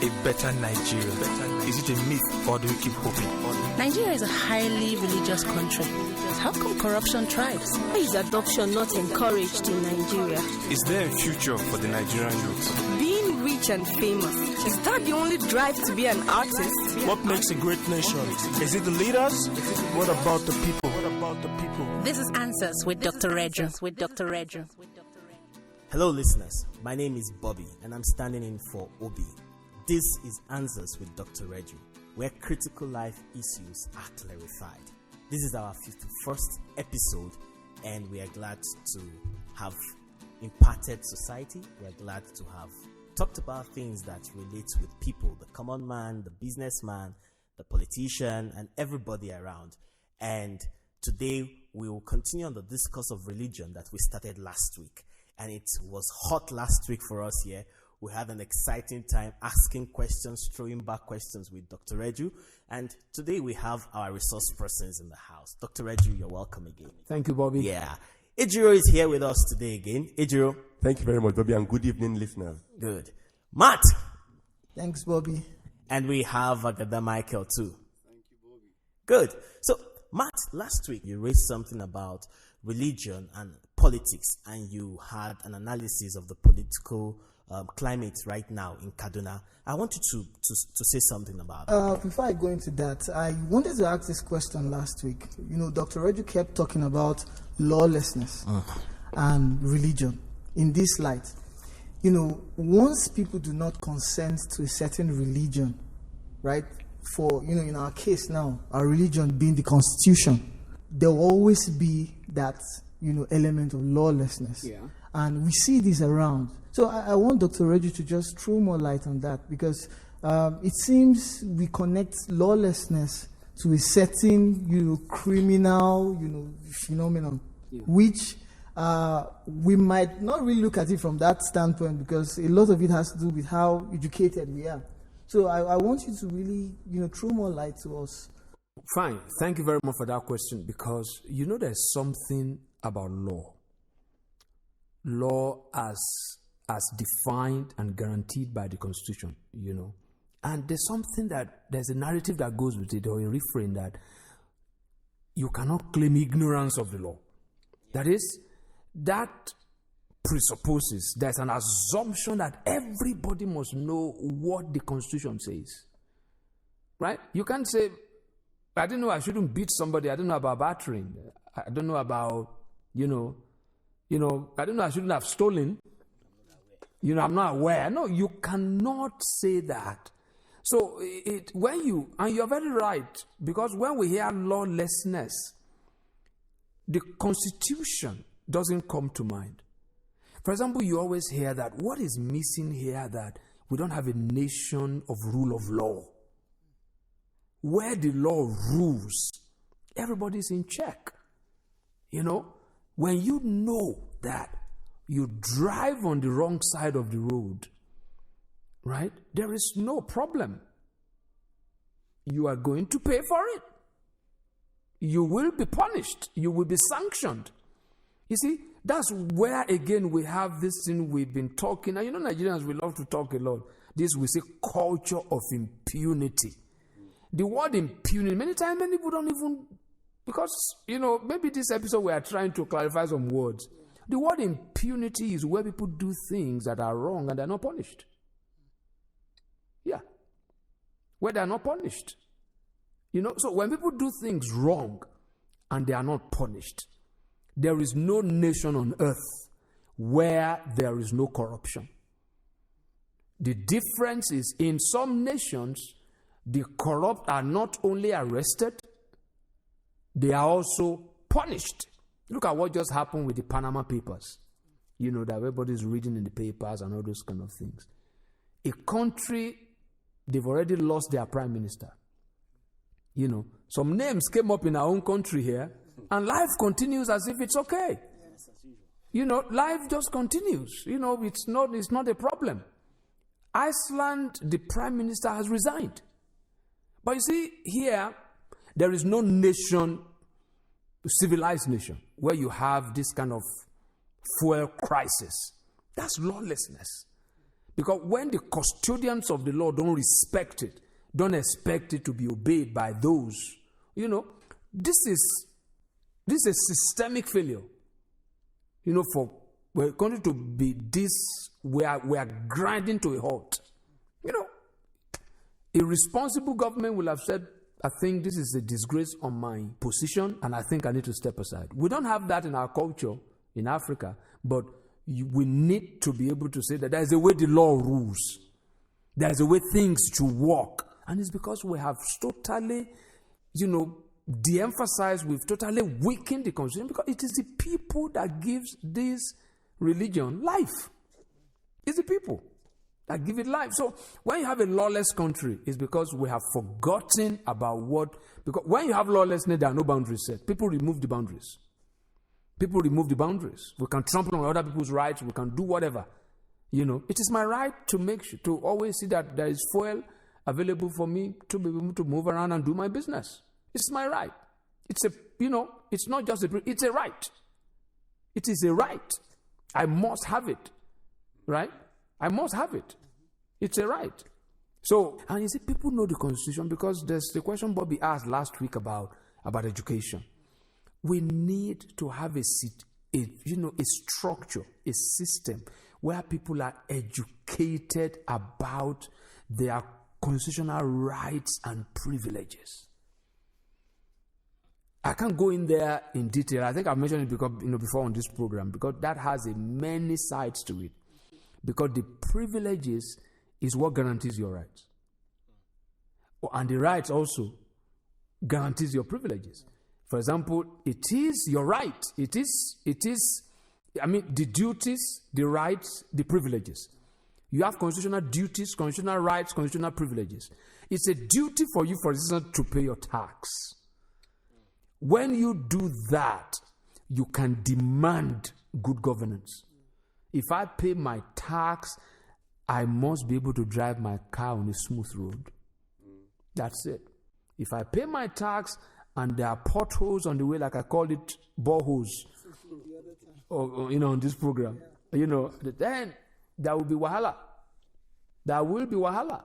a better Nigeria? Is it a myth, or do we keep hoping? Nigeria is a highly religious country. How come corruption thrives? Why is adoption not encouraged in Nigeria? Is there a future for the Nigerian youth? Being rich and famous, is that the only drive to be an artist? What makes a great nation? Is it the leaders? What about the people? This is Answers with Dr. Redru. Hello listeners, my name is Bobby and I'm standing in for Obi. This is Answers with Dr. Redru, where critical life issues are clarified. This is our 51st episode and we are glad to have imparted society. We are glad to have talked about things that relate with people, the common man, the businessman, the politician, and everybody around. And today we will continue on the discourse of religion that we started last week. And it was hot last week for us here. We had an exciting time asking questions, throwing back questions with Dr. Redru. And today we have our resource persons in the house. Dr. Redru, you're welcome again. Thank you, Bobby. Yeah. Ejiro is here with us today again. Ejiro. Thank you very much, Bobby, and good evening, listeners. Good. Matt. Thanks, Bobby. And we have Agada Michael too. Thank you, Bobby. Good. So, Matt, last week you raised something about religion and politics, and you had an analysis of the political climate right now in Kaduna. I want you to say something about it. Before I go into that, I wanted to ask this question last week. You know, Dr. Redru kept talking about lawlessness and religion in this light. You know, once people do not consent to a certain religion, right? For, you know, in our case now, our religion being the Constitution, there will always be that, you know, element of lawlessness. Yeah. And we see this around. So I want Dr. Redru to just throw more light on that, because it seems we connect lawlessness to a certain, you know, criminal, you know, phenomenon, which we might not really look at it from that standpoint, because a lot of it has to do with how educated we are. So I want you to really, you know, throw more light to us. Fine. Thank you very much for that question, because, you know, there's something about law. Law as defined and guaranteed by the Constitution, you know. And there's a narrative that goes with it, or a refrain that you cannot claim ignorance of the law. That is, that presupposes there's an assumption that everybody must know what the Constitution says. Right? You can't say, I didn't know I shouldn't beat somebody. I don't know about battering. I don't know about, you know, I don't know I shouldn't have stolen. You know, I'm not aware. No, you cannot say that. So and you're very right, because when we hear lawlessness, the Constitution doesn't come to mind. For example, you always hear that what is missing here, that we don't have a nation of rule of law. Where the law rules, everybody's in check. You know, when you know that you drive on the wrong side of the road, right, there is no problem. You are going to pay for it. You will be punished. You will be sanctioned. You see, that's where, again, we have this thing we've been talking. And you know, Nigerians, we love to talk a lot. This, we say, culture of impunity. The word impunity, many times, many people don't even, because, you know, maybe this episode we are trying to clarify some words. The word impunity is where people do things that are wrong and they're not punished. Yeah. Where they're not punished. You know, so when people do things wrong and they are not punished, there is no nation on earth where there is no corruption. The difference is, in some nations, the corrupt are not only arrested, they are also punished. Look at what just happened with the Panama Papers. You know, that everybody's reading in the papers and all those kind of things. A country, they've already lost their prime minister. You know, some names came up in our own country here, and life continues as if it's okay. You know, life just continues. You know, it's not a problem. Iceland, the prime minister has resigned. But you see, here, there is no nation, civilized nation, where you have this kind of fuel crisis. That's lawlessness. Because when the custodians of the law don't respect it, don't expect it to be obeyed by those, this is systemic failure. For we're going to be this, we are grinding to a halt. A responsible government will have said, I think this is a disgrace on my position, and I think I need to step aside. We don't have that in our culture in Africa, but we need to be able to say that there's a way the law rules. There's a way things should work. And it's because we have totally, de-emphasized, we've totally weakened the constitution, because it is the people that gives this religion life. It's the people that give it life. So when you have a lawless country, it's because we have forgotten about because when you have lawlessness, there are no boundaries set. People remove the boundaries. We can trample on other people's rights. We can do whatever. It is my right to always see that there is fuel available for me to be able to move around and do my business. It's my right. It's it's not just it's a right. It is a right. I must have it. Right? I must have it. It's a right. So, and you see, people know the Constitution because there's the question Bobby asked last week about education. We need to have a structure, a system where people are educated about their constitutional rights and privileges. I can't go in there in detail. I think I've mentioned it because, before on this program, because that has many sides to it. Because the privileges is what guarantees your rights. And the rights also guarantees your privileges. For example, it is your right. It is, the duties, the rights, the privileges. You have constitutional duties, constitutional rights, constitutional privileges. It's a duty for you, for instance, to pay your tax. When you do that, you can demand good governance. If I pay my tax, I must be able to drive my car on a smooth road. That's it. If I pay my tax and there are potholes on the way, like I called it boreholes, on this program, then there will be wahala. There will be wahala.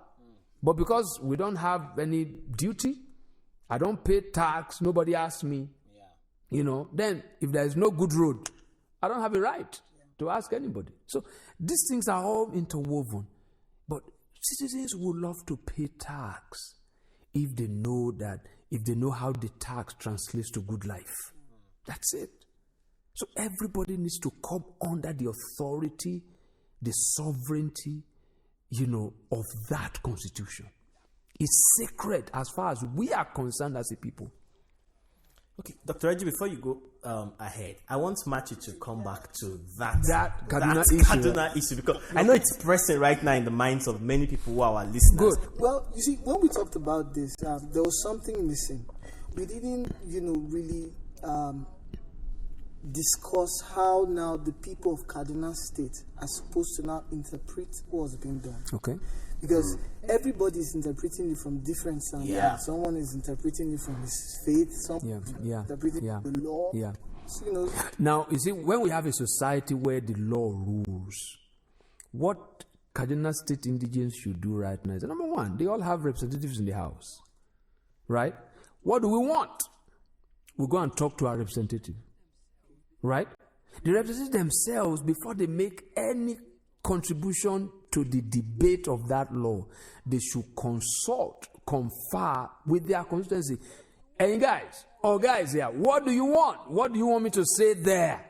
But because we don't have any duty, I don't pay tax, nobody asks me, then if there is no good road, I don't have a right to ask anybody. So these things are all interwoven. But citizens would love to pay tax if they know how the tax translates to good life. That's it. So everybody needs to come under the authority, the sovereignty, of that constitution. It's sacred as far as we are concerned as a people. Okay, Dr. Reggie, before you go ahead, I want Machi to come back to that Kaduna issue, because I know it's pressing right now in the minds of many people who are our listeners. Good. Well, you see, when we talked about this, there was something missing. We didn't, really discuss how now the people of Kaduna State are supposed to now interpret what was being done. Okay. Because everybody is interpreting it from different standpoints. Yeah. Someone is interpreting it from his faith. Someone is interpreting the law. Yeah. So, Now, you see, when we have a society where the law rules, what Kaduna State indigents should do right now is, number one, they all have representatives in the house. Right? What do we want? We go and talk to our representative. Right? The representatives themselves, before they make any contribution to the debate of that law, they should confer with their constituency. And guys here, what do you want? What do you want me to say there?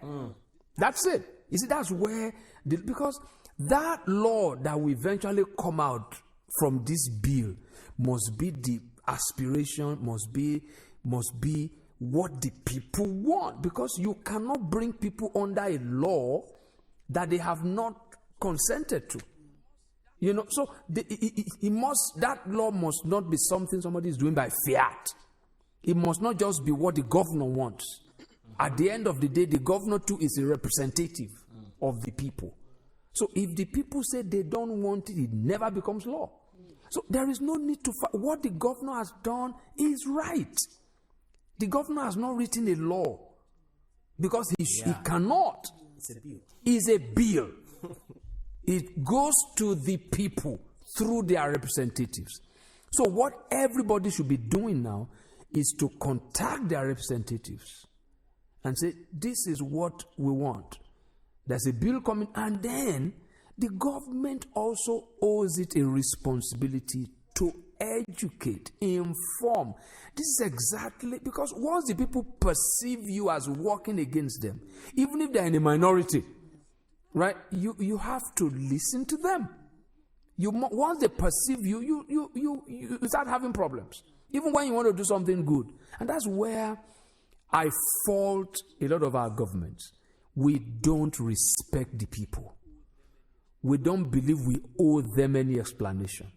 That's it. You see, that's where, because that law that will eventually come out from this bill must be the aspiration, must be what the people want. Because you cannot bring people under a law that they have not consented to. So that law must not be something somebody is doing by fiat. It must not just be what the governor wants. At the end of the day, the governor too is a representative of the people. So if the people say they don't want it, it never becomes law. So there is no need to fight. What the governor has done is right. The governor has not written a law because he cannot. It's a bill. It's a bill. It goes to the people through their representatives. So what everybody should be doing now is to contact their representatives and say, this is what we want. There's a bill coming, and then the government also owes it a responsibility to educate, inform. This is exactly because once the people perceive you as working against them, even if they're in a minority, right, you have to listen to them. Once they perceive you start having problems, even when you want to do something good. And that's where I fault a lot of our governments. We don't respect the people. We don't believe we owe them any explanation.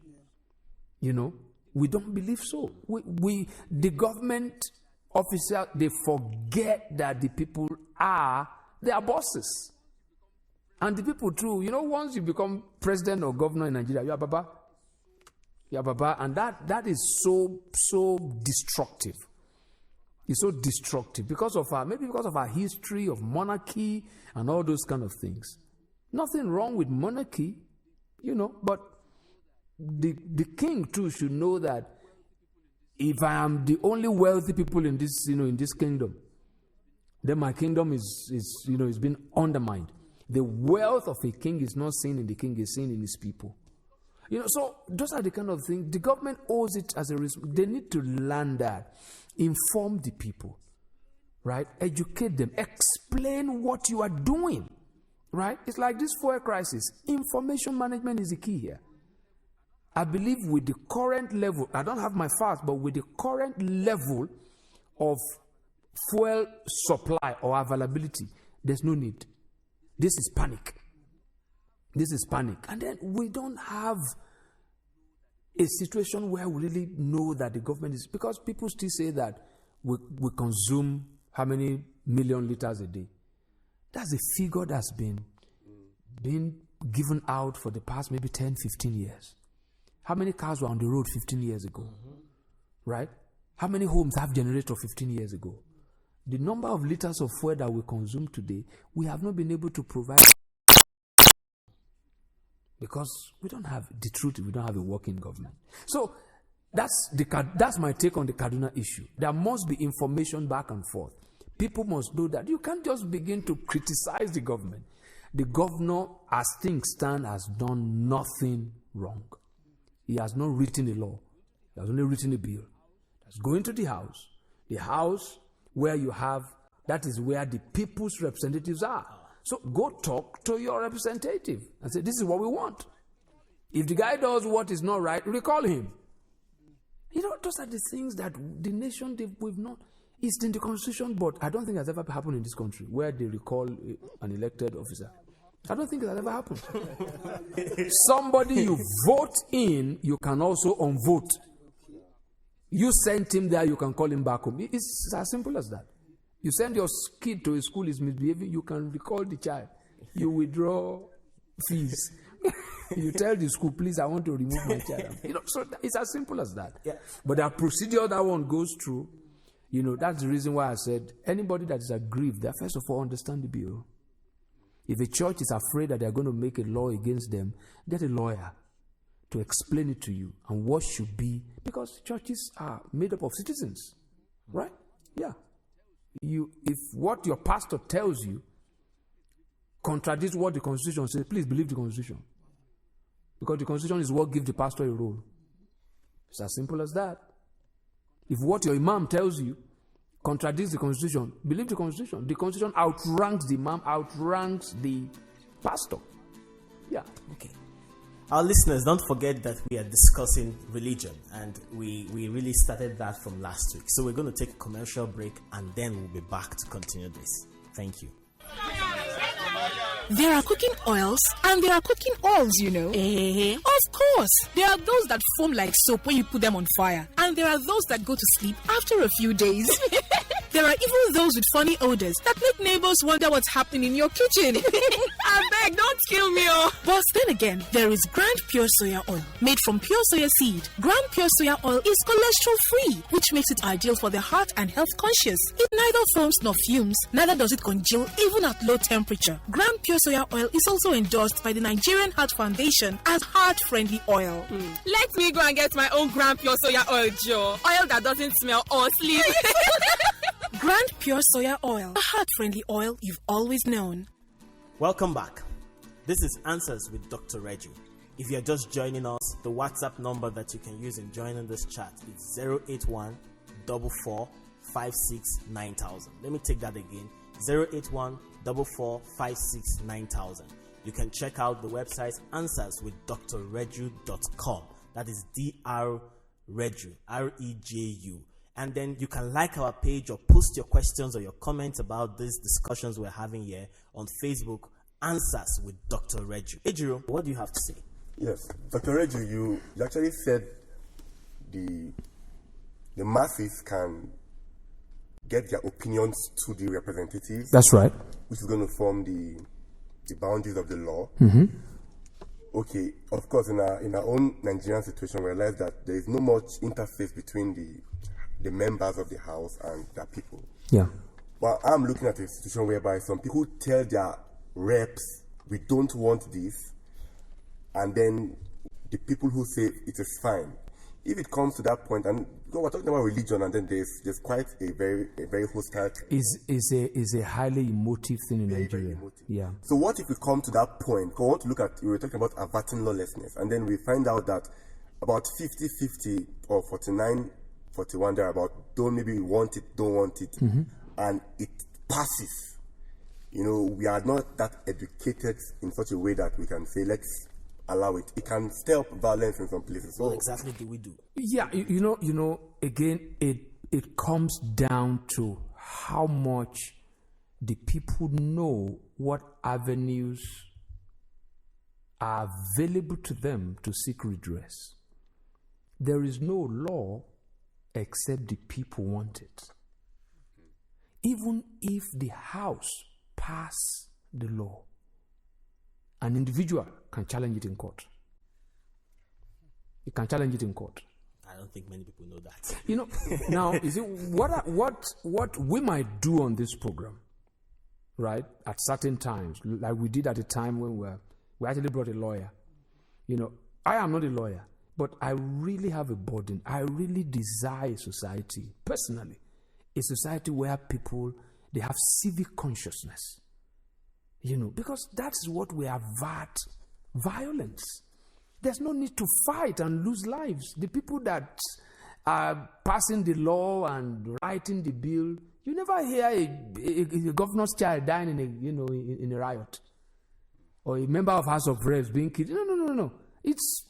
We don't believe so. The government officers, they forget that the people are their bosses. And the people too, once you become president or governor in Nigeria, you are Baba. You are Baba. And that is so destructive. It's so destructive because of our history of monarchy and all those kind of things. Nothing wrong with monarchy, but the king too should know that if I am the only wealthy people in this, in this kingdom, then my kingdom is been undermined. The wealth of a king is not seen in the king, is seen in his people. So those are the kind of things the government owes it as a result. They need to learn that, inform the people, right? Educate them, explain what you are doing, right? It's like this fuel crisis. Information management is the key here. I believe with the current level, I don't have my facts, but with the current level of fuel supply or availability, there's no need. This is panic. This is panic. And then we don't have a situation where we really know that the government is, because people still say that we consume how many million liters a day. That's a figure that's been given out for the past maybe 10, 15 years. How many cars were on the road 15 years ago? Right? How many homes have generator 15 years ago? The number of liters of fuel that we consume today, we have not been able to provide, because we don't have the truth. We don't have a working government. So that's my take on the Kaduna issue. There must be information back and forth. People must know that you can't just begin to criticize the government. The governor, as things stand, has done nothing wrong. He has not written a law. He has only written a bill. That's going to the house. The house where you have, that is where the people's representatives are. So go talk to your representative and say, this is what we want. If the guy does what is not right, recall him. Those are the things that the nation, we've not. It's in the constitution, but I don't think it's ever happened in this country where they recall an elected officer. I don't think it has ever happened. Somebody you vote in, you can also unvote. You sent him there, you can call him back home. It's as simple as that. You send your kid to a school is misbehaving, you can recall the child. You withdraw fees. You tell the school, please, I want to remove my child. So it's as simple as that. Yeah. But the procedure that one goes through, that's the reason why I said anybody that is aggrieved, they first of all understand the bill. If a church is afraid that they're going to make a law against them, get a lawyer to explain it to you and what should be, because churches are made up of citizens, right? Yeah. If what your pastor tells you contradicts what the Constitution says, please believe the Constitution. Because the Constitution is what gives the pastor a role. It's as simple as that. If what your imam tells you contradicts the Constitution, believe the Constitution. The Constitution outranks the imam, outranks the pastor. Yeah. Okay. Our listeners, don't forget that we are discussing religion, and we really started that from last week. So we're going to take a commercial break, and then we'll be back to continue this. Thank you. There are cooking oils and there are cooking oils, Of course. There are those that foam like soap when you put them on fire. And there are those that go to sleep after a few days. There are even those with funny odors that make neighbors wonder what's happening in your kitchen. I beg, don't kill me, oh. But then again, there is Grand Pure Soya Oil, made from pure soya seed. Grand Pure Soya Oil is cholesterol-free, which makes it ideal for the heart and health conscious. It neither foams nor fumes, neither does it congeal even at low temperature. Grand Pure Soya Oil is also endorsed by the Nigerian Heart Foundation as heart-friendly oil. Let me go and get my own Grand Pure Soya Oil, Joe. Oil that doesn't smell or sleep. Grand Pure Soya Oil, a heart-friendly oil you've always known. Welcome back. This is Answers with Dr. Reggie. If you're just joining us, the WhatsApp number that you can use in joining this chat is 081 44 56 9000. Let me take that again. 081 44 56 9000. You can check out the website answerswithdrreju.com. That is Drreju, Reju. And then you can like our page or post your questions or your comments about these discussions we're having here on Facebook, Answers with Dr. Reju. Ejiro, what do you have to say? Yes, Dr. Reju, you actually said the masses can get their opinions to the representatives. That's right. Which is going to form the boundaries of the law. Okay, of course, in our own Nigerian situation, we realize that there is no much interface between the members of the house and their people. Yeah. But I'm looking at a situation whereby some people tell their reps, we don't want this, and then the people who say it is fine. If it comes to that point, and we're talking about religion, and then there's quite a very hostile. Is a highly emotive thing in Nigeria. Yeah. So what if we come to that point? We want to look at, we were talking about averting lawlessness, and then we find out that about 50-50 or 49-41 thereabout don't maybe want it, don't want it, and it passes. We are not that educated in such a way that we can say let's allow it. It can stir up violence in some places. So what exactly do we do? Yeah, again, it comes down to how much the people know what avenues are available to them to seek redress. There is no law except the people want it. Even if the house pass the law, an individual can challenge it in court. You can challenge it in court. I don't think many people know that. Now, is it what we might do on this program, right? At certain times, like we did at a time when we actually brought a lawyer. I am not a lawyer, but I really have a burden. I really desire a society, personally, a society where people, they have civic consciousness. Because that's what we avert violence. There's no need to fight and lose lives. The people that are passing the law and writing the bill, you never hear a governor's child dying in a riot, or a member of House of Reps being killed. No. It's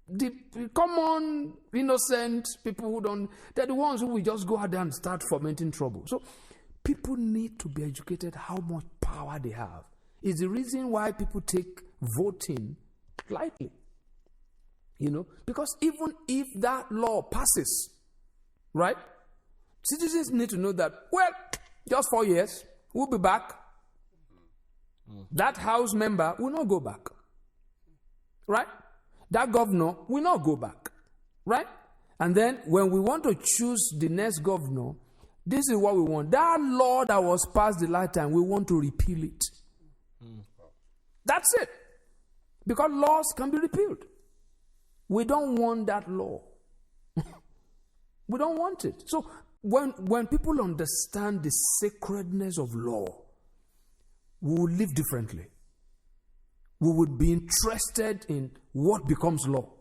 the common innocent people who don't. They're the ones who will just go out there and start fomenting trouble. So people need to be educated how much power they have. It's the reason why people take voting lightly. Because even if that law passes, right, citizens need to know that, just 4 years, we'll be back. That house member will not go back. Right? That governor will not go back. Right? And then when we want to choose the next governor, this is what we want. That law that was passed the last time, we want to repeal it. That's it. Because laws can be repealed. We don't want that law. We don't want it. So when people understand the sacredness of law, we will live differently. We would be interested in what becomes law.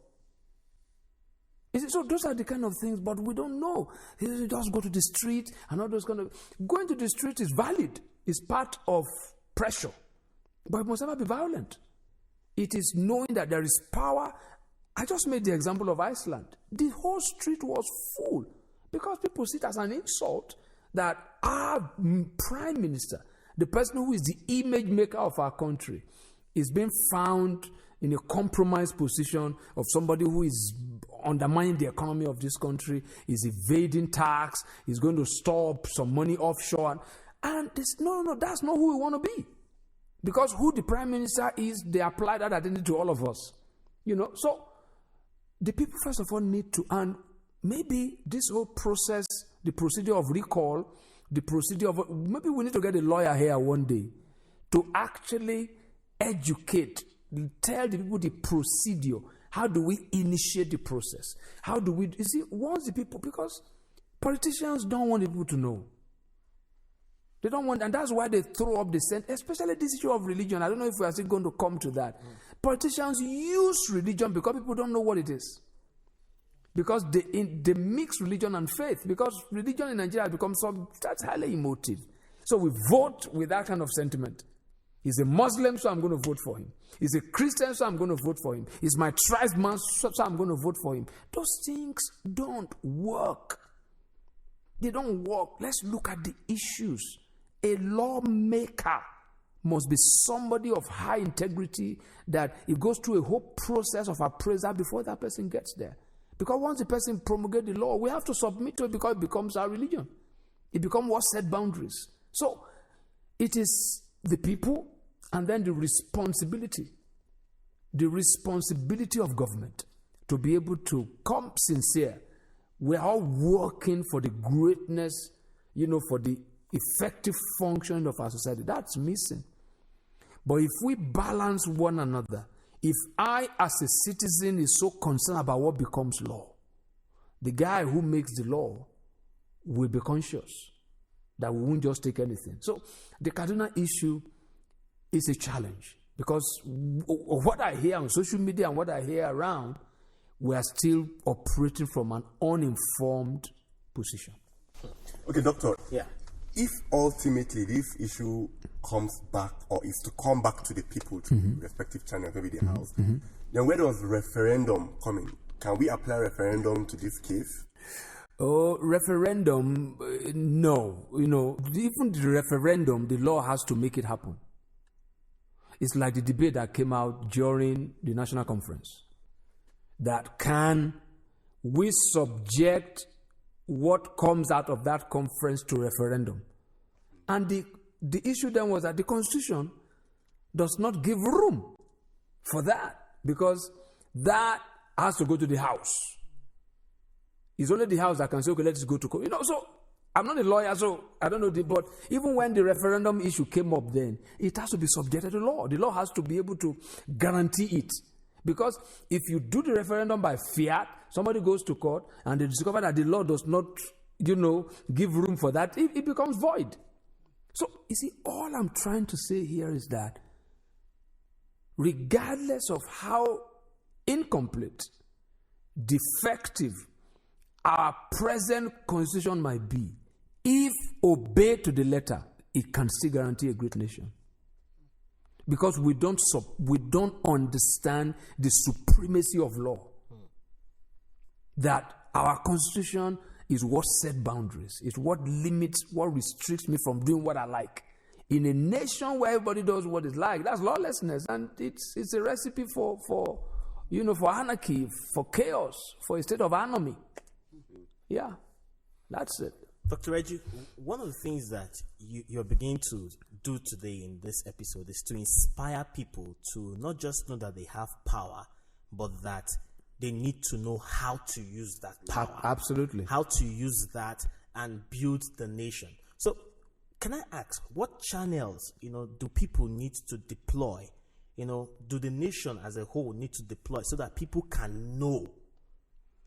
So those are the kind of things, but we don't know. You just go to the street and all those kind of... Going to the street is valid. It's part of pressure. But it must never be violent. It is knowing that there is power. I just made the example of Iceland. The whole street was full because people see it as an insult that our prime minister, the person who is the image maker of our country, is being found in a compromised position of somebody who is undermining the economy of this country, is evading tax, is going to stop some money offshore. And this, no, that's not who we want to be. Because who the prime minister is, they apply that identity to all of us. So the people, first of all, need to, and maybe this whole process, the procedure of recall, maybe we need to get a lawyer here one day to actually educate, tell the people the procedure. How do we initiate the process? How do we, once the people, because politicians don't want people to know. They don't want, and that's why they throw up the scent, especially this issue of religion. I don't know if we are still going to come to that. Politicians use religion because people don't know what it is. Because they mix religion and faith. Because religion in Nigeria has become that's highly emotive. So we vote with that kind of sentiment. He's a Muslim, so I'm going to vote for him. He's a Christian, so I'm going to vote for him. He's my tribesman, so I'm going to vote for him. Those things don't work. They don't work. Let's look at the issues. A lawmaker must be somebody of high integrity, that it goes through a whole process of appraisal before that person gets there. Because once the person promulgates the law, we have to submit to it because it becomes our religion. It becomes what set boundaries. So it is the people, and then the responsibility of government to be able to come sincere. We're all working for the greatness, for the effective function of our society. That's missing. But if we balance one another, if I as a citizen is so concerned about what becomes law, the guy who makes the law will be conscious that we won't just take anything. So the Kaduna issue is a challenge, because of what I hear on social media and what I hear around, we are still operating from an uninformed position. Okay, Doctor. Yeah. If ultimately this issue comes back, or is to come back to the people through respective channels, maybe the House, then where does referendum come in? Can we apply referendum to this case? Oh, referendum, no. Even the referendum, the law has to make it happen. It's like the debate that came out during the national conference. That can we subject what comes out of that conference to referendum? And the issue then was that the Constitution does not give room for that, because that has to go to the House. It's only the House that can say, okay, let's go to court. So I'm not a lawyer, so I don't know, but even when the referendum issue came up then, it has to be subjected to law. The law has to be able to guarantee it. Because if you do the referendum by fiat, somebody goes to court and they discover that the law does not, give room for that, it becomes void. So, all I'm trying to say here is that regardless of how incomplete, defective our present constitution might be, if obeyed to the letter, it can still guarantee a great nation. Because we don't understand the supremacy of law. That our constitution is what set boundaries. It's what limits, what restricts me from doing what I like. In a nation where everybody does what is like, that's lawlessness, and it's a recipe for anarchy, for chaos, for a state of anarchy. Yeah, that's it. Dr. Reggie, one of the things that you're beginning to do today in this episode is to inspire people to not just know that they have power, but that they need to know how to use that power. Absolutely. How to use that and build the nation. So, can I ask, what channels, do people need to deploy? Do the nation as a whole need to deploy so that people can know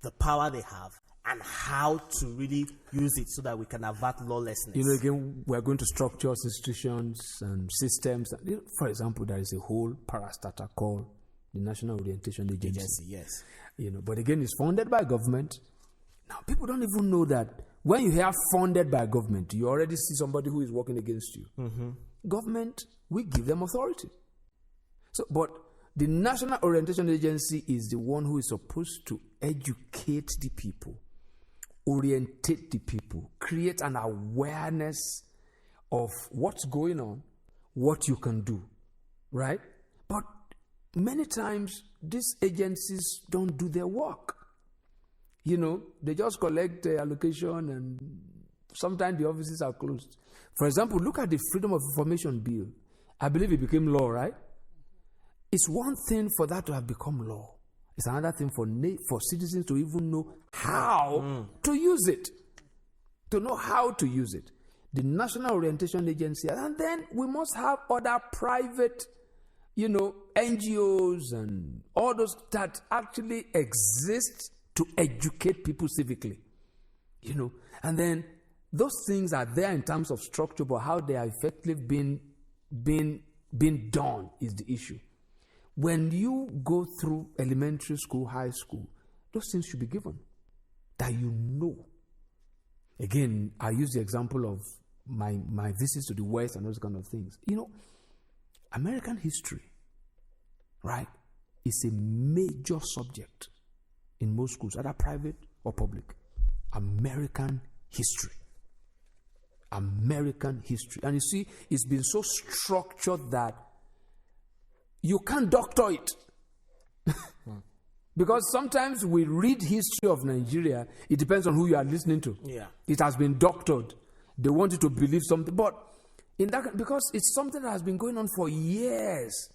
the power they have and how to really use it so that we can avert lawlessness? Again, we're going to structure institutions and systems. For example, there is a whole parastatal called the National Orientation Agency. Yes. But again, it's funded by government. Now, people don't even know that when you hear funded by government, you already see somebody who is working against you. Mm-hmm. Government, we give them authority. But the National Orientation Agency is the one who is supposed to educate the people, orientate the people, create an awareness of what's going on, what you can do, right? But many times, these agencies don't do their work. They just collect allocation, and sometimes the offices are closed. For example, look at the Freedom of Information Bill. I believe it became law, right? It's one thing for that to have become law. It's another thing for citizens to even know how to use it. To know how to use it. The National Orientation Agency, and then we must have other private, NGOs and all those that actually exist to educate people civically. And then those things are there in terms of structure, but how they are effectively being done is the issue. When you go through elementary school, high school, those things should be given that you know. Again, I use the example of my visits to the West and those kind of things. American history, right, is a major subject in most schools, either private or public. American history. American history. And you see, it's been so structured that you can't doctor it. Because sometimes we read history of Nigeria, it depends on who you are listening to. Yeah. It has been doctored. They want you to believe something. But because it's something that has been going on for years.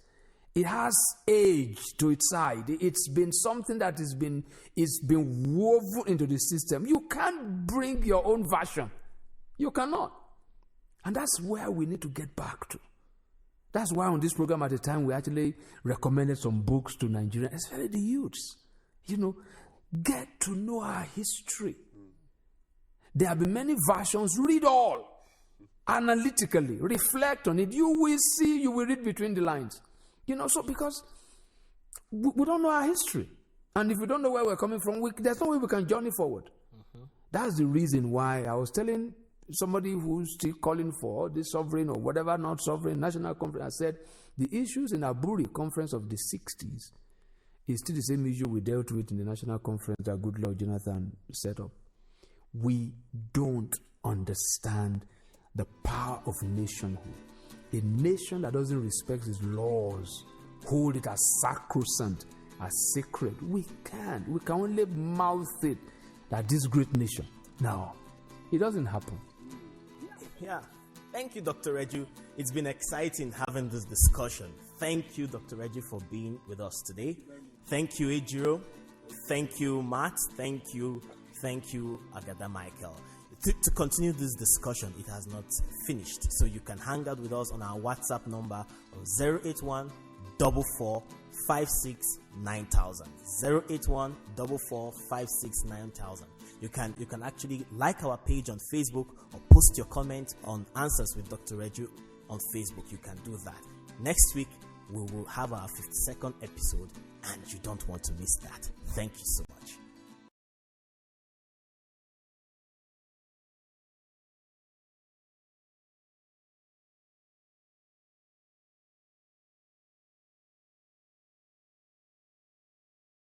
It has age to its side. It's been something that it's been woven into the system. You can't bring your own version. You cannot. And that's where we need to get back to. That's why on this program at the time we actually recommended some books to Nigerians, especially the youths. Get to know our history. There have been many versions. Read all. Analytically. Reflect on it. You will see, you will read between the lines. So because we don't know our history. And if we don't know where we're coming from, there's no way we can journey forward. Mm-hmm. That's the reason why I was telling somebody who's still calling for this sovereign or whatever, not sovereign, national conference, I said, the issues in Awdr conference of the 60s is still the same issue we dealt with in the national conference that good Lord Jonathan set up. We don't understand the power of nationhood. A nation that doesn't respect its laws, hold it as sacrosanct, as sacred. We can't. We can only mouth it that this great nation. No, it doesn't happen. Yeah. Thank you, Dr. Reju. It's been exciting having this discussion. Thank you, Dr. Reju, for being with us today. Thank you, Ejiro. Thank you, Matt. Thank you, Agada Michael. To continue this discussion, it has not finished. So you can hang out with us on our WhatsApp number of 081 44 56 9000. 081 44 56 9000. You can actually like our page on Facebook or post your comment on Answers with Dr. Reju on Facebook. You can do that. Next week, we will have our 52nd episode, and you don't want to miss that. Thank you so much.